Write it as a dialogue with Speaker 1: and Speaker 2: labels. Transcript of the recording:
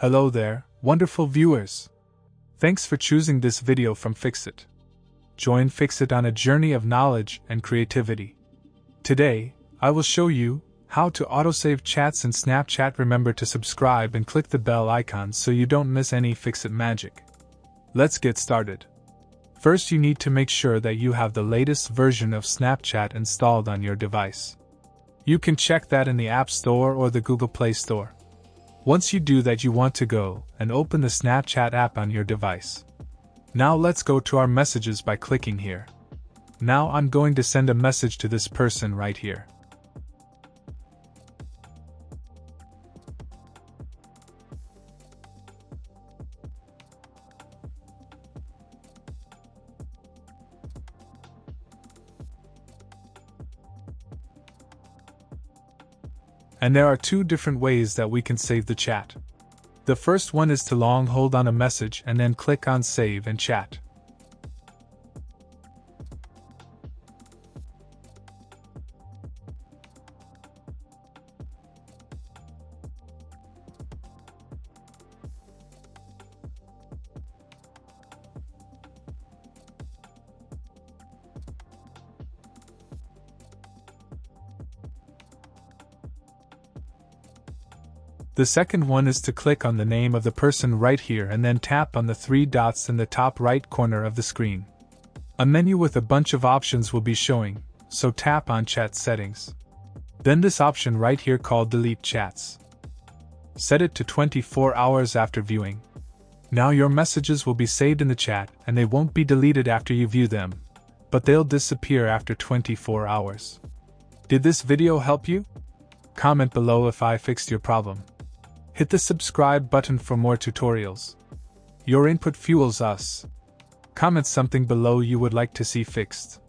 Speaker 1: Hello there, wonderful viewers! Thanks for choosing this video from Fixit. Join Fixit on a journey of knowledge and creativity. Today, I will show you how to autosave chats in Snapchat. Remember to subscribe and click the bell icon so you don't miss any Fixit magic. Let's get started. First, you need to make sure that you have the latest version of Snapchat installed on your device. You can check that in the App Store or the Google Play Store. Once you do that, you want to go and open the Snapchat app on your device. Now let's go to our messages by clicking here. Now I'm going to send a message to this person right here. And there are two different ways that we can save the chat. The first one is to long hold on a message and then click on Save and Chat. The second one is to click on the name of the person right here and then tap on the three dots in the top right corner of the screen. A menu with a bunch of options will be showing, so tap on Chat Settings. Then this option right here called Delete Chats. Set it to 24 hours after viewing. Now your messages will be saved in the chat and they won't be deleted after you view them, but they'll disappear after 24 hours. Did this video help you? Comment below if I fixed your problem. Hit the subscribe button for more tutorials. Your input fuels us. Comment something below you would like to see fixed.